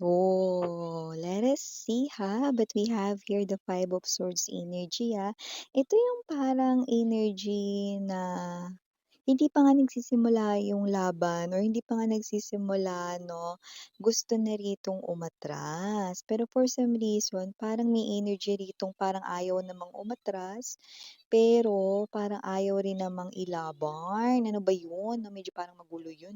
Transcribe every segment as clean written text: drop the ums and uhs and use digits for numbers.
Oh, let us see ha. But we have here the Five of Swords energy ha. Ito yung parang energy na hindi pa nga nagsisimula yung laban or hindi pa nga nagsisimula 'no, gusto na ritong umatras. Pero for some reason parang may energy ritong parang ayaw namang umatras, pero parang ayaw rin namang ilaban. Ano ba yun? 'No, medyo parang magulo yun,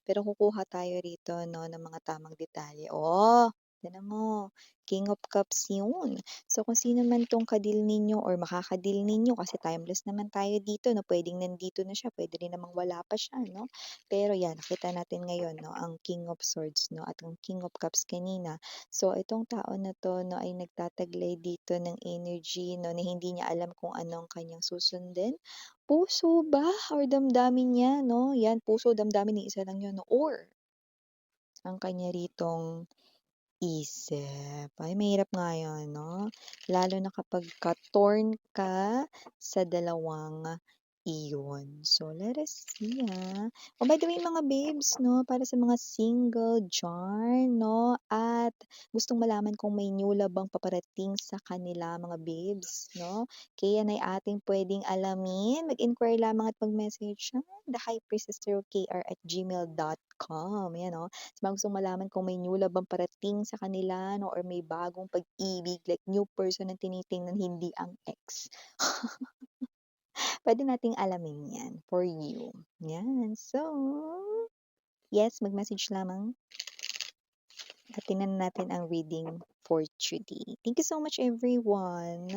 pero kukuha tayo rito 'no ng mga tamang detalye. Oh, tignan mo, King of Cups yun. So kung sino man 'tong ka-deal ninyo or makaka-deal ninyo kasi timeless naman tayo dito 'no, puwedeng nandito na siya, puwede rin namang wala pa siya 'no. Pero 'yan, nakita natin ngayon 'no, ang King of Swords 'no at ang King of Cups kanina. So itong tao na 'to 'no ay nagtataglay dito ng energy 'no na hindi niya alam kung ano ang kanyang susundin. Puso ba or damdamin niya 'no? 'Yan, puso, damdamin, iisa lang 'yun 'no or ang kanya ritong isip. Ay, mahirap nga 'yun 'no, lalo na kapagka torn ka sa dalawang iyon. So, let us see, Oh, by the way mga babes 'no, para sa mga single diyan 'no, at gustong malaman kung may new love bang paparating sa kanila mga babes 'no, kaya yan ay ating puwedeng alamin. Mag-inquire lamang at mag-message sa the hypersisterok@gmail.com, 'yan 'no. Sa mga gustong malaman kung may new love bang parating sa kanila 'no or may bagong pag-ibig like new person ang tinitingnan hindi ang ex. Puwede nating alamin 'yan for you, 'yan. So, yes, mag-message lamang at tingnan natin ang reading for today. Thank you so much everyone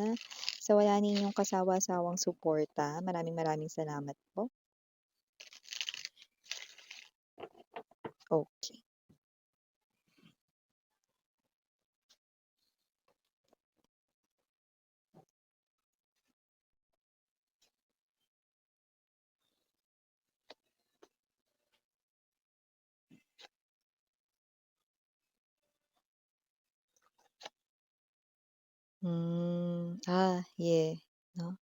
sa wala ninyong kasawa-sawang suporta. Maraming maraming salamat po. Okay. Yeah, 'no.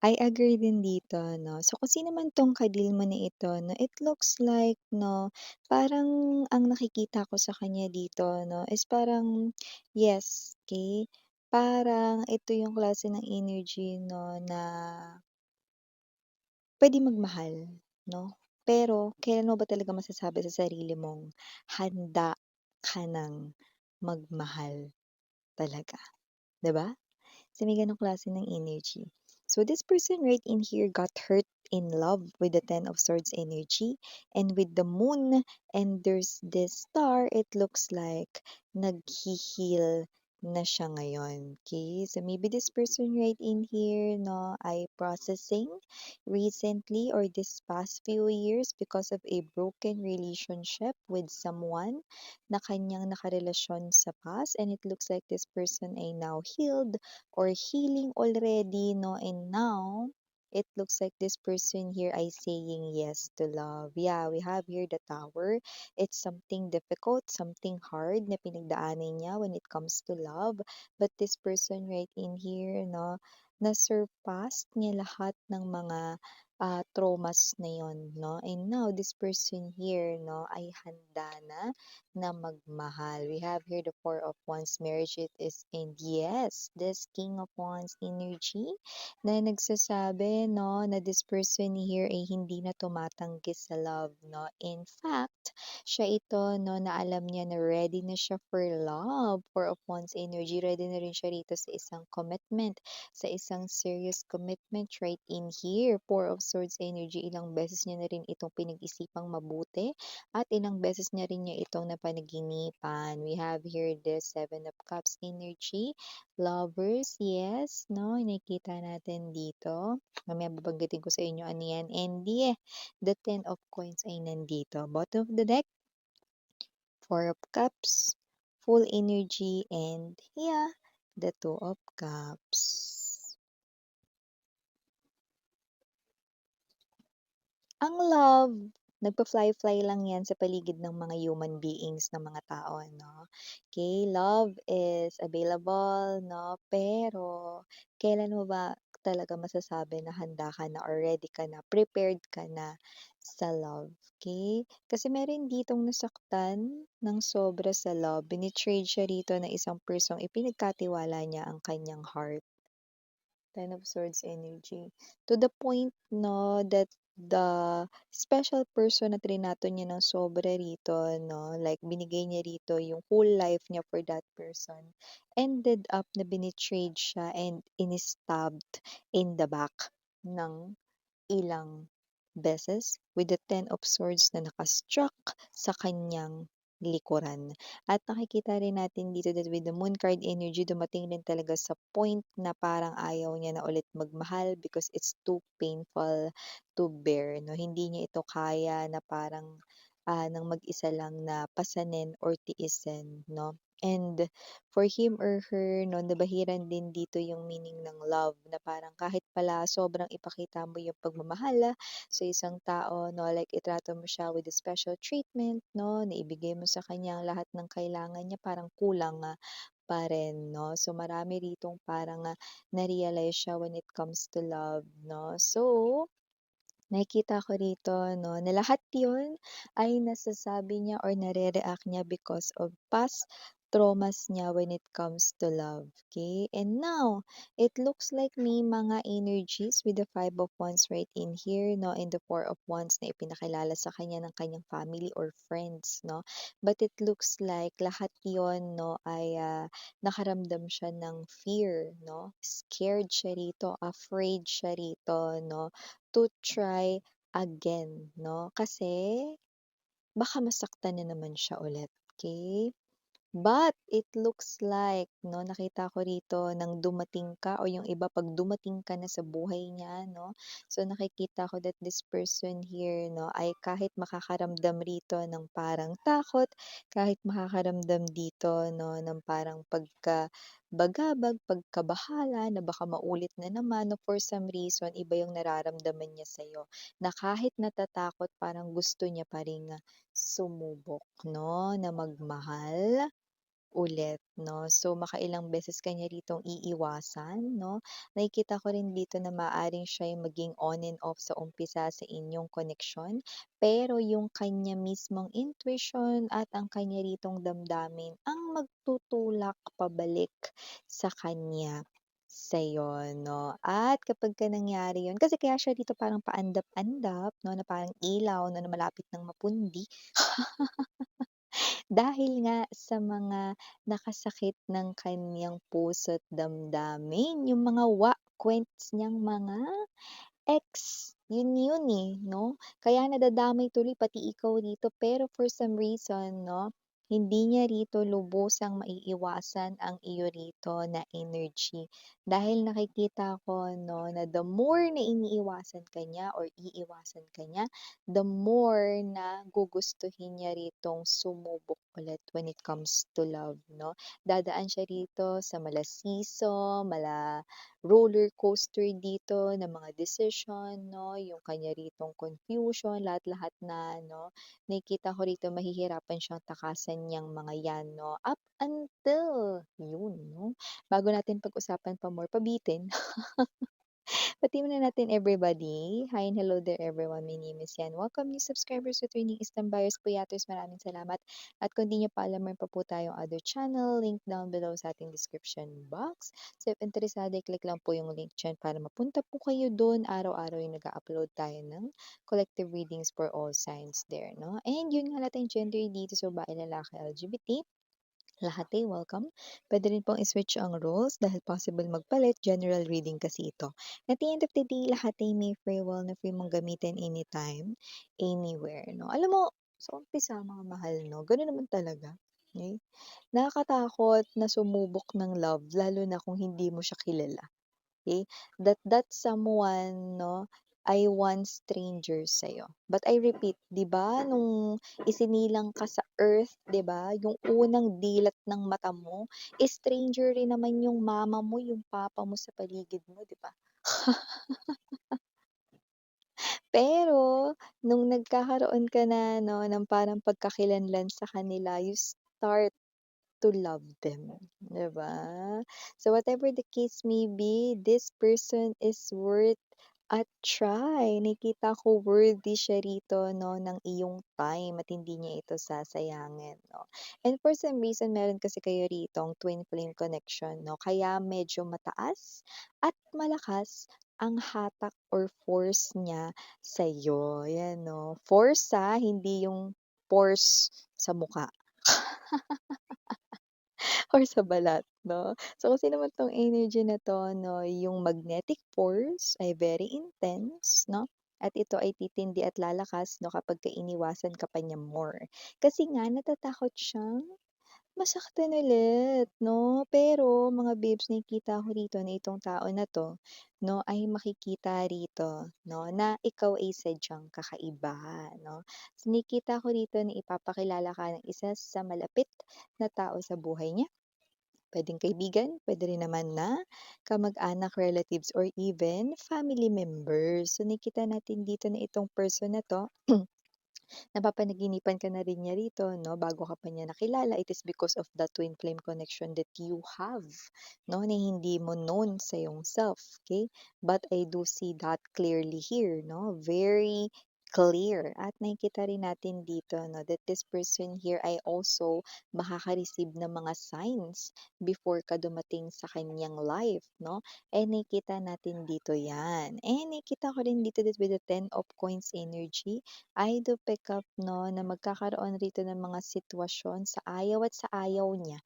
I agree din dito 'no. So kung sino man 'tong ka-deal mo na ito 'no, it looks like 'no, parang ang nakikita ko sa kanya dito 'no, is parang yes, okay, parang ito yung klase ng energy 'no na puwedeng magmahal 'no, pero kailan mo ba talaga masasabi sa sarili mong handa ka ng magmahal talaga, 'di ba? So, may gano'ng klase ng energy. So, this person right in here got hurt in love with the Ten of Swords energy and with the moon and there's this star, it looks like naghi-heal na siya ngayon. Okay? So, maybe this person right in here, no, ay processing recently or this past few years because of a broken relationship with someone na kanyang nakarelasyon sa past and it looks like this person ay now healed or healing already, no? And now, it looks like this person here is saying yes to love. Yeah, we have here the tower. It's something difficult, something hard na pinagdaanan niya when it comes to love. But this person right in here, no, na-surpass niya lahat ng mga traumas na yon, no? And now, this person here, no, ay handa na magmahal. We have here the Four of Wands, marriage it is, and yes, this King of Wands energy na nagsasabi, no, na this person here ay hindi na tumatanggi sa love, no. In fact, siya ito, no, na alam niya na ready na siya for love, Four of Wands energy, ready na rin siya rito sa isang commitment, sa isang serious commitment right in here. Four of Swords energy, ilang beses niya na rin itong pinag-isipang mabuti at ilang beses niya rin niya itong napanaginipan. We have here the Seven of Cups energy. Lovers, yes, no? Nakikita natin dito. Mamaya babanggitin ko sa inyo ano yan. And yeah, the Ten of Coins ay nandito. Bottom of the deck, Four of Cups, full energy, and yeah, the Two of Cups. Ang love, nagpa-fly-fly lang 'yan sa paligid ng mga human beings, ng mga tao 'no. Okay, love is available 'no, pero kailan mo ba talaga masasabi na handa ka na or ready ka na, prepared ka na sa love, okey? Kasi meron ditong nasaktan ng sobra sa love, bini-trade siya rito ng isang pursong ipinagkatiwala niya ang kanyang heart. Ten of Swords energy. To the point 'no, that the special person na trinato niya ng sobra rito 'no, like binigay niya rito yung whole life niya for that person, ended up na bini-trade siya and ini-stabbed in the back ng ilang beses with the Ten of Swords na naka-struck sa kanyang likuran. At nakikita rin natin dito that with the Moon card energy, dumating rin talaga sa point na parang ayaw niya na ulit magmahal because it's too painful to bear, 'no? Hindi niya ito kaya na parang, ng mag-isa lang na pasanin or tiisin, 'no? And for him or her 'no, nabahiran din dito yung meaning ng love na parang kahit pala sobrang ipakita mo yung pagmamahal sa isang tao 'no, like itrato mo siya with a special treatment 'no, na ibigay mo sa kanya ang lahat ng kailangan niya, parang kulang, pa rin 'no. So marami ritong parang, na-realize siya when it comes to love 'no. So nakikita ko rito 'no, na lahat 'yun ay nasasabi niya or nare-react niya because of past traumas niya when it comes to love, okay. And now, it looks like may mga energies with the Five of Wands right in here 'no, and the Four of Wands na ipinakilala sa kanya ng kanyang family or friends 'no. But it looks like lahat 'yun 'no ay, nakaramdam siya ng fear 'no, scared siya rito, afraid siya rito 'no, to try again 'no, kasi baka masaktan na naman siya ulit, okey? But it looks like 'no, nakita ko rito nang dumating ka o yung iba 'pag dumating ka na sa buhay niya 'no, so nakikita ko that this person here 'no, ay kahit makakaramdam rito ng parang takot, kahit makakaramdam dito 'no, ng parang pagkabagabag, pagkabahala na baka maulit na naman 'no, for some reason iba yung nararamdaman niya sa'yo, na kahit natatakot parang gusto niya pa ring sumubok 'no, na magmahal ulit 'no. So, makailang beses ka niya ritong iiwasan 'no. Nakikita ko rin dito na maaaring siya yung maging on and off sa umpisa sa inyong koneksyon, pero yung kanya mismong intuition at ang kanya ritong damdamin ang magtutulak pabalik sa kanya sa'yo 'no. At kapagka nangyari yun kasi kaya siya dito parang paandap-andap 'no, na parang ilaw na malapit ng mapundi. Dahil nga sa mga nakasakit ng kaniyang puso't damdamin, yung mga kwents niyang mga ex, yun, eh, 'no? Kaya nadadamay tuloy pati ikaw rito pero for some reason 'no, hindi niya rito lubusang maiiwasan ang iyo rito na energy. Dahil nakikita ko 'no, na the more na iniiwasan ka niya or iiwasan ka niya, the more na gugustuhin niya ritong sumubok ulit when it comes to love 'no. Dadaan siya rito sa malasiso, roller coaster dito ng mga decision 'no, yung kanya ritong confusion, lahat-lahat na 'no. Nakikita ko rito mahihirapan siyang takasan niyang mga 'yan 'no, up until yun 'no, bago natin pag-usapan pa more pabitin, batiin muna natin everybody. Hi and hello there everyone, my name is Yan. Welcome new subscribers, returning Eastern buyers, puyaters, maraming salamat. At kung di niyo pa alam, meron pa po tayong other channel, link down below sa ating description box. So if interesado, i-click lang po yung link dyan para mapunta po kayo doon. Araw-araw yung nag-upload tayo ng collective readings for all signs there, no? And yun nga natin gender dito, so babae, lalaki, LGBT. Lahat ay welcome. Puwede rin pong i-switch ang roles dahil possible magpalit, general reading kasi ito. At the end of the day, lahat ay may free will na free mong gamitin anytime, anywhere 'no. Alam mo, sa umpisa mga mahal 'no, gano'n naman talaga, okey. Nakakatakot na sumubok ng love lalo na kung hindi mo siya kilala. Okay, that someone 'no, ay one stranger sa'yo. But I repeat, 'di ba nung isinilang ka sa earth, 'di ba, yung unang dilat ng mata mo, stranger rin naman yung mama mo, yung papa mo sa paligid mo, 'di ba? Pero nung nagkakaroon ka na 'no, ng parang pagkakilanlan sa kanila, you start to love them, 'di ba? So whatever the case may be, this person is worth a try. Nakita ko worthy siya rito 'no, ng iyong time at hindi niya ito sasayangin 'no. And for some reason meron kasi kayo ritong twin flame connection 'no, kaya medyo mataas at malakas ang hatak or force niya sa'yo, 'yan 'no. Force, hindi yung pores sa mukha or sa balat 'no. So, kasi naman 'tong energy na 'to 'no, yung magnetic force ay very intense 'no, at ito ay titindi at lalakas 'no kapagka iniwasan ka pa niya more. Kasi nga natatakot siyang masaktan ulit 'no. Pero mga babes, nakikita ko rito na itong tao na 'to 'no, ay makikita rito 'no, na ikaw ay sadyang kakaiba 'no. So, nakikita ko rito na ipapakilala ka ng isa sa malapit na tao sa buhay niya. Puwedeng kaibigan, puwede rin naman na kamag-anak, relatives, or even family members. So, nakikita natin dito na itong person na 'to napapanaginipan ka na rin niya rito 'no, bago ka pa niya nakilala. It is because of the twin flame connection that you have 'no, na hindi mo known sa iyong self, okay. But I do see that clearly here 'no, very clear at nakikita rin natin dito 'no, that this person here ay also makaka-receive ng mga signs before ka dumating sa kanyang life 'no, and nakikita natin dito 'yan. And nakikita ko rin dito that with the 10 of coins energy, I do pick up 'no, na magkakaroon rito ng mga sitwasyon sa ayaw at sa ayaw niya.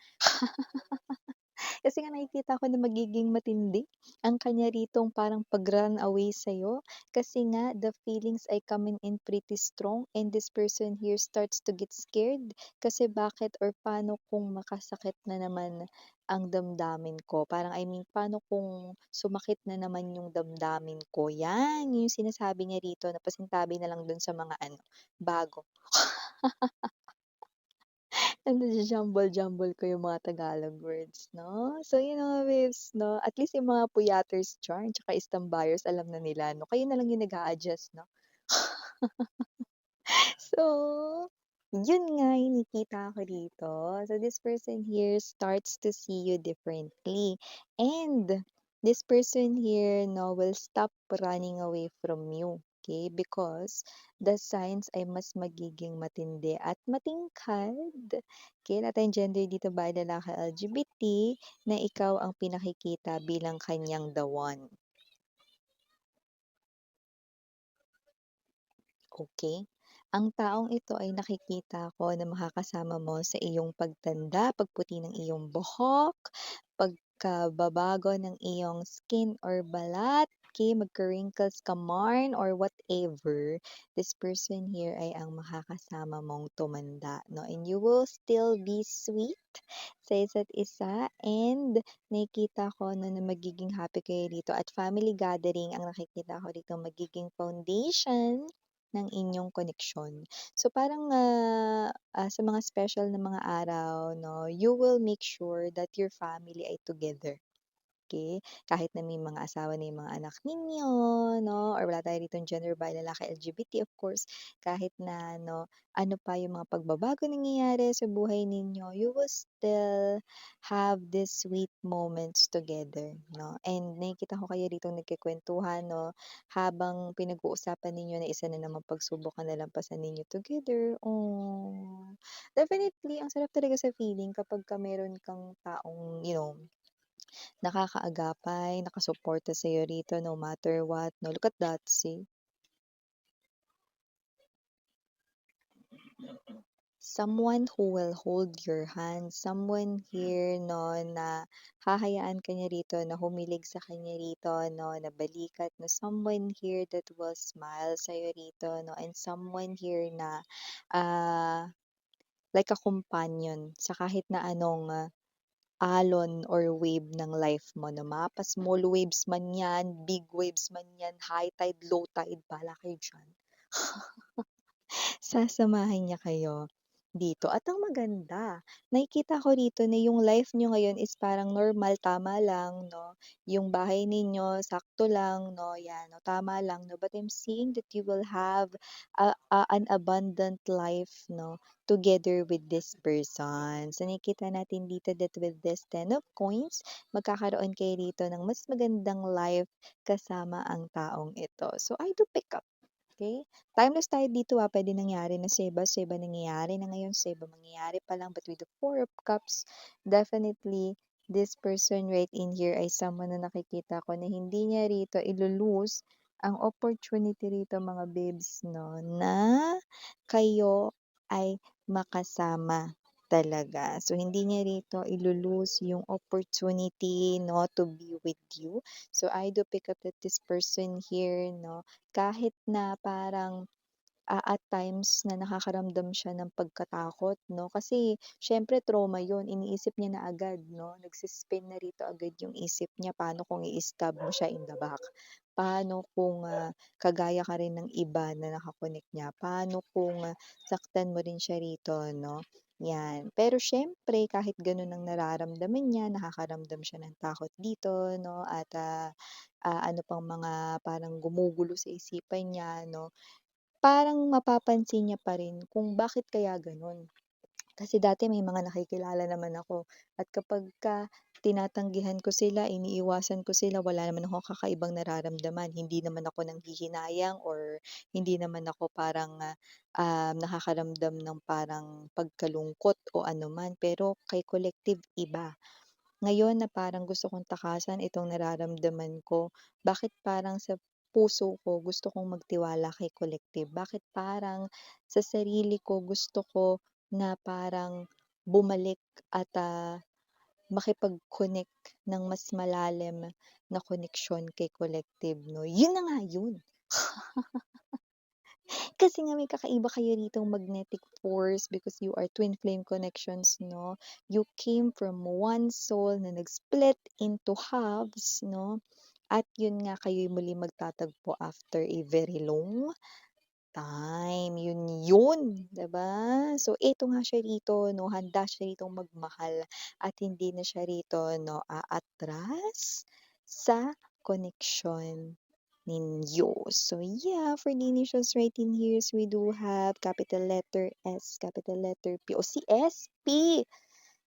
Kasi nga nakikita ko na magiging matindi ang kanya ritong parang pag-run away sa'yo. Kasi nga the feelings ay coming in pretty strong and this person here starts to get scared. Kasi bakit or paano kung makasakit na naman ang damdamin ko? Parang I mean, paano kung sumakit na naman yung damdamin ko? Yan, yung sinasabi niya rito na pasintabi na lang dun sa mga ano, bago. Naja-jumble-jumble ko yung mga Tagalog words 'no. So yun mga babes 'no, at least yung mga puyaters diyan tsaka istambuyers alam na nila 'no, kayo na lang yung nag-a-adjust 'no. So, yun nga yung nakikita ko dito. So this person here starts to see you differently and this person here 'no, will stop running away from you, okay? Because the signs ay mas magiging matindi at matingkad. Okay, wala tayong gender dito by lalaki LGBT na ikaw ang pinakikita bilang kanyang the one. Okay. Ang taong ito ay nakikita ko na makakasama mo sa iyong pagtanda, pagputi ng iyong buhok, pagkababago ng iyong skin or balat, okay, magka-wrinkles ka man or whatever. This person here ay ang makakasama mong tumanda, no? And you will still be sweet sa isa't isa and nakikita ko no, na magiging happy kayo dito at family gathering ang nakikita ko dito magiging foundation ng inyong koneksyon. So parang, sa mga special na mga araw 'no, you will make sure that your family ay together. Okay, kahit na may mga asawa na yung mga anak ninyo 'no, or wala tayo ditong gender by lalaki, LGBT of course, kahit na ano, ano pa yung mga pagbabago nangyayari sa buhay ninyo, you will still have these sweet moments together 'no. And nakikita ko kayo ditong nagkukuwentuhan 'no, habang pinag-uusapan ninyo na isa na namang pagsubok ang nalampasan ninyo together. Oh, definitely ang sarap talaga sa feeling kapagka meron kang taong, nakakaagapay, nakasuporta sa'yo rito no matter what 'no, look at that, see? Someone who will hold your hand, someone here 'no, na hahayaan ka niya rito na humilig sa kanya rito 'no, na balikat 'no, someone here that will smile sa'yo rito 'no, and someone here na, ah, like a companion sa kahit na anong, alon or wave ng life mo 'no, mapa-small waves man 'yan, big waves man 'yan, high tide, low tide, bahala kayo diyan. Sasamahan niya kayo dito at ang maganda, nakikita ko rito na yung life niyo ngayon is parang normal, tama lang 'no, yung bahay ninyo sakto lang 'no, 'yan 'no, tama lang 'no, but I'm seeing that you will have an abundant life 'no, together with this person. So nakikita natin dito that with this 10 of coins, magkakaroon kayo rito ng mas magandang life kasama ang taong ito. So I do pick up, okey? Timeless tayo dito, puwede nangyari na sa iba nangyayari na ngayon, sa iba mangyayari pa lang. But with the Four of Cups, definitely this person right in here ay someone na nakikita ko na hindi niya rito ilulose ang opportunity rito mga babes 'no, na kayo ay makasama talaga. So hindi niya rito ilulose yung opportunity 'no, to be with you. So I do pick up that this person here 'no, kahit na parang, at times na nakakaramdam siya ng pagkatakot 'no, kasi siyempre trauma 'yun, iniisip niya na agad 'no, na rito agad yung isip niya, paano kung i-stab mo siya in the back? Paano kung, kagaya ka rin ng iba na niya? Paano kung, saktan mo rin siya rito 'no, 'yan. Pero siyempre kahit gano'n ang nararamdaman niya, nakakaramdam siya ng takot dito 'no at, ano pang mga parang gumugulo sa isipan niya 'no, parang mapapansin niya pa rin kung bakit kaya gano'n. Kasi dati may mga nakikilala naman ako at kapagka tinatanggihan ko sila, iniiwasan ko sila, wala naman akong kakaibang nararamdaman. Hindi naman ako nanghihinayang or hindi naman ako parang, nakakaramdam ng parang pagkalungkot o anuman. Pero kay collective iba. Ngayon na parang gusto kong takasan itong nararamdaman ko, bakit parang sa puso ko gusto kong magtiwala kay collective? Bakit parang sa sarili ko gusto ko na parang bumalik at, makipag-connect ng mas malalim na koneksyon kay collective 'no, yun na nga yun. Kasi nga may kakaiba kayo ditong magnetic force because you are twin flame connections 'no. You came from one soul na nag-split into halves 'no, at yun nga kayo'y muli magtatagpo after a very long time, yun, 'di ba? So eto nga siya rito 'no, handa siya ritong magmahal at hindi na siya rito 'no, aatras sa koneksyon ninyo. So yeah, for the initials right in here, so we do have capital letter S, capital letter P, o si SP,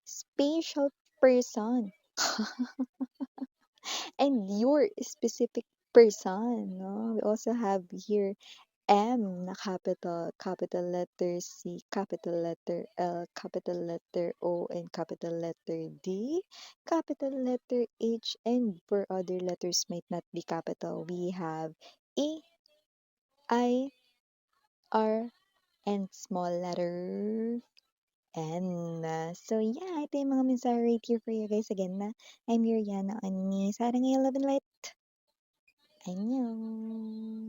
special person, and your specific person, no? We also have here M na capital, capital letter C, capital letter L, capital letter O, and capital letter D, capital letter H, and for other letters might not be capital, we have E, I, R, and small letter N. So yeah, ito yung mga mensahe right here for you guys. Again na, I'm your Yana Ani. Sarang love and light. Annyeong.